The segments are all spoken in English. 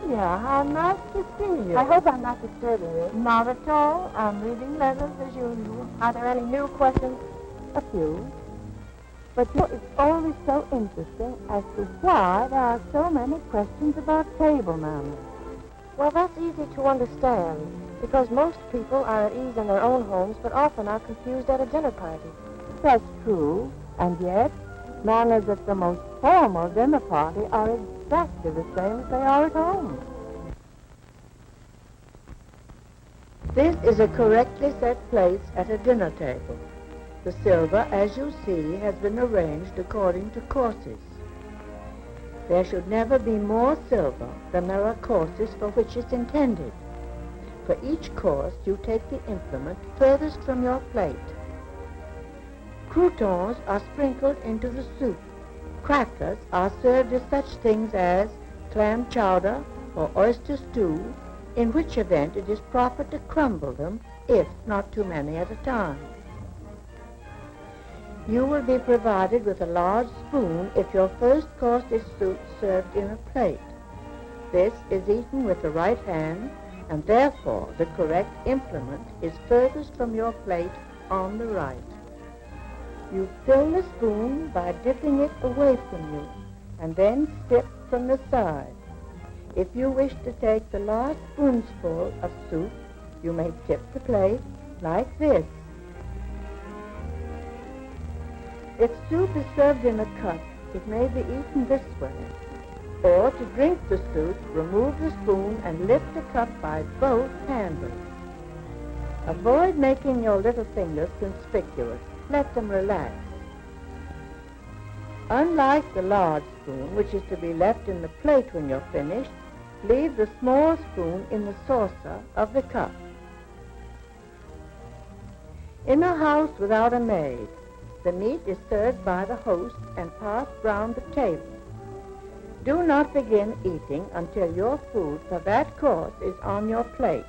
Julia, how nice to see you. I hope I'm not disturbing you. Not at all. I'm reading letters as usual. Are there any new questions? A few. But you know, it's always so interesting as to why there are so many questions about table manners. Well, that's easy to understand, because most people are at ease in their own homes, but often are confused at a dinner party. That's true, and yet manners at the most formal dinner party are exactly the same as they are at home. This is a correctly set place at a dinner table. The silver, as you see, has been arranged according to courses. There should never be more silver than there are courses for which it's intended. For each course, you take the implement furthest from your plate. Croutons are sprinkled into the soup. Crackers are served with such things as clam chowder or oyster stew, in which event it is proper to crumble them, if not too many at a time. You will be provided with a large spoon if your first course is served in a plate. This is eaten with the right hand, and therefore the correct implement is furthest from your plate on the right. You fill the spoon by dipping it away from you, and then sip from the side. If you wish to take the last spoonful of soup, you may tip the plate like this. If soup is served in a cup, it may be eaten this way. Or to drink the soup, remove the spoon and lift the cup by both handles. Avoid making your little fingers conspicuous. Let them relax. Unlike the large spoon, which is to be left in the plate when you're finished, leave the small spoon in the saucer of the cup. In a house without a maid, the meat is served by the host and passed round the table. Do not begin eating until your food for that course is on your plate.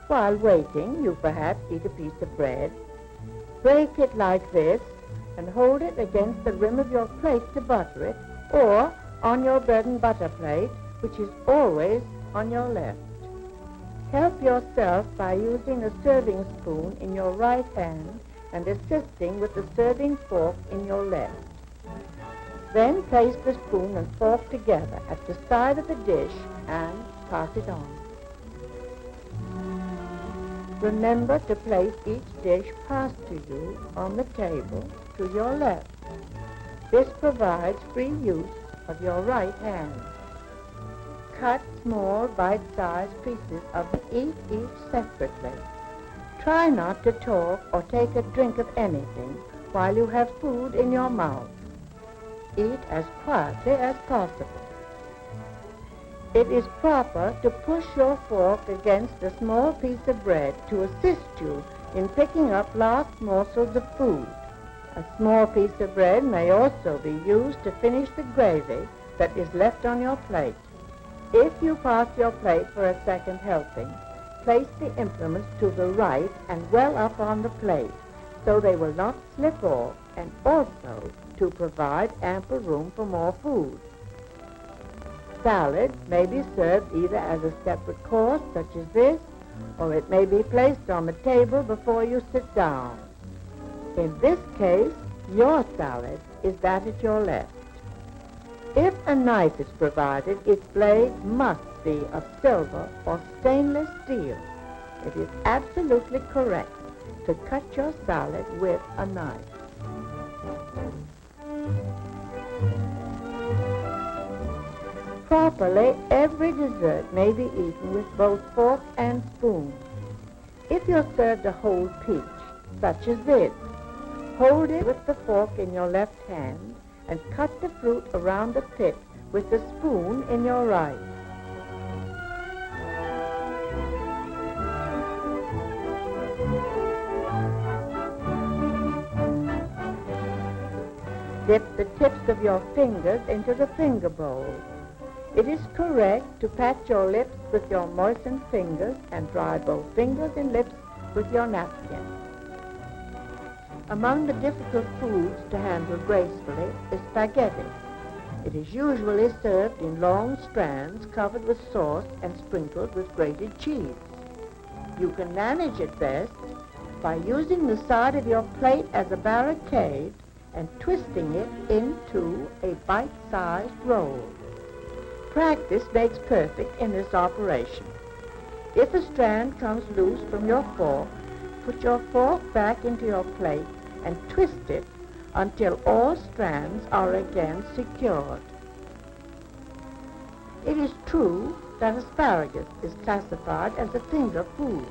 While waiting, you perhaps eat a piece of bread. Break it like this and hold it against the rim of your plate to butter it, or on your bread and butter plate, which is always on your left. Help yourself by using a serving spoon in your right hand and assisting with the serving fork in your left. Then place the spoon and fork together at the side of the dish and pass it on. Remember to place each dish passed to you on the table to your left. This provides free use of your right hand. Cut small bite-sized pieces of each separately. Try not to talk or take a drink of anything while you have food in your mouth. Eat as quietly as possible. It is proper to push your fork against a small piece of bread to assist you in picking up last morsels of food. A small piece of bread may also be used to finish the gravy that is left on your plate. If you pass your plate for a second helping, place the implements to the right and well up on the plate so they will not slip off, and also to provide ample room for more food. Salad may be served either as a separate course, such as this, or it may be placed on the table before you sit down. In this case, your salad is that at your left. If a knife is provided, its blade must be of silver or stainless steel. It is absolutely correct to cut your salad with a knife. Properly, every dessert may be eaten with both fork and spoon. If you're served a whole peach, such as this, hold it with the fork in your left hand and cut the fruit around the pit with the spoon in your right. Dip the tips of your fingers into the finger bowl. It is correct to pat your lips with your moistened fingers and dry both fingers and lips with your napkin. Among the difficult foods to handle gracefully is spaghetti. It is usually served in long strands covered with sauce and sprinkled with grated cheese. You can manage it best by using the side of your plate as a barricade and twisting it into a bite-sized roll. Practice makes perfect in this operation. If a strand comes loose from your fork, put your fork back into your plate and twist it until all strands are again secured. It is true that asparagus is classified as a finger food,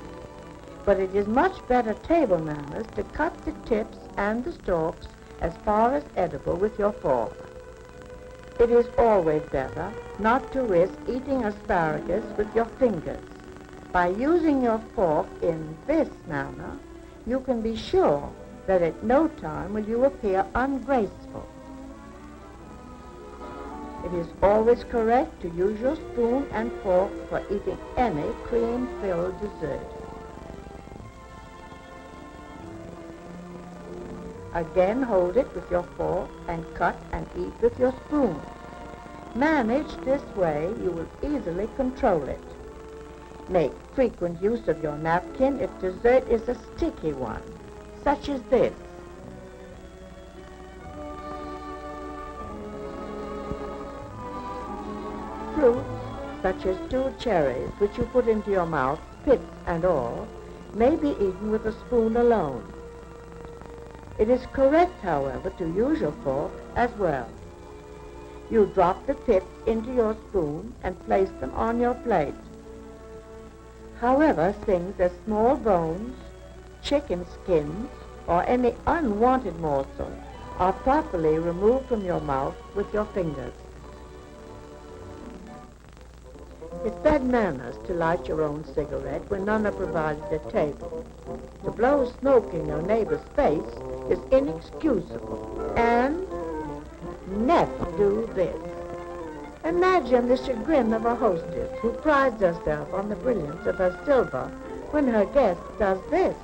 but it is much better table manners to cut the tips and the stalks as far as edible with your fork. It is always better not to risk eating asparagus with your fingers. By using your fork in this manner, you can be sure that at no time will you appear ungraceful. It is always correct to use your spoon and fork for eating any cream-filled dessert. Again, hold it with your fork and cut and eat with your spoon. Managed this way, you will easily control it. Make frequent use of your napkin if dessert is a sticky one, such as this. Fruits, such as stewed cherries, which you put into your mouth, pits and all, may be eaten with a spoon alone. It is correct, however, to use your fork as well. You drop the pits into your spoon and place them on your plate. However, things as small bones, chicken skins, or any unwanted morsel are properly removed from your mouth with your fingers. It's bad manners to light your own cigarette when none are provided at table. To blow smoke in your neighbor's face is inexcusable, and never do this. Imagine the chagrin of a hostess who prides herself on the brilliance of her silver when her guest does this.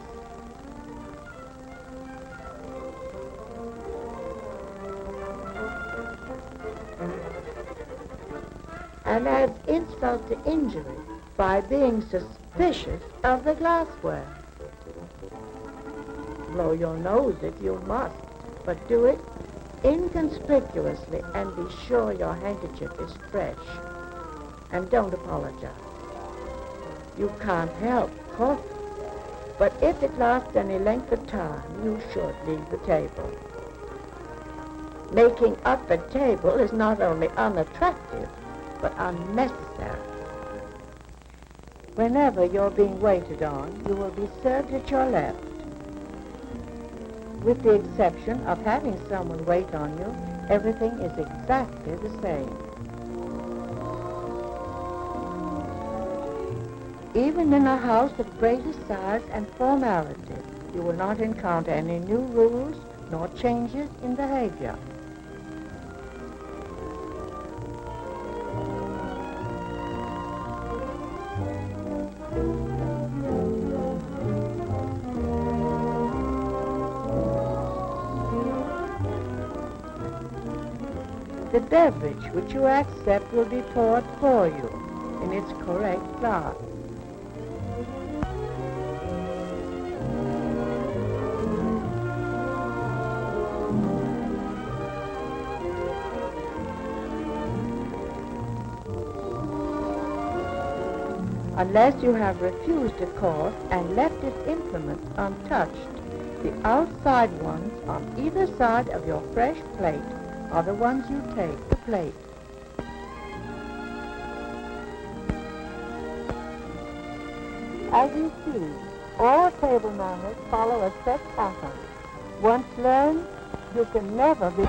And adds insult to injury by being suspicious of the glassware. Blow your nose if you must, but do it inconspicuously and be sure your handkerchief is fresh. And don't apologize. You can't help coughing, but if it lasts any length of time, you should leave the table. Making up at table is not only unattractive, but unnecessary. Whenever you're being waited on, you will be served at your left. With the exception of having someone wait on you, everything is exactly the same. Even in a house of greater size and formality, you will not encounter any new rules nor changes in behavior. The beverage which you accept will be poured for you in its correct glass. Unless you have refused a course and left its implements untouched, the outside ones on either side of your fresh plate are the ones you take the plate. As you see, all table manners follow a set pattern. Once learned, you can never be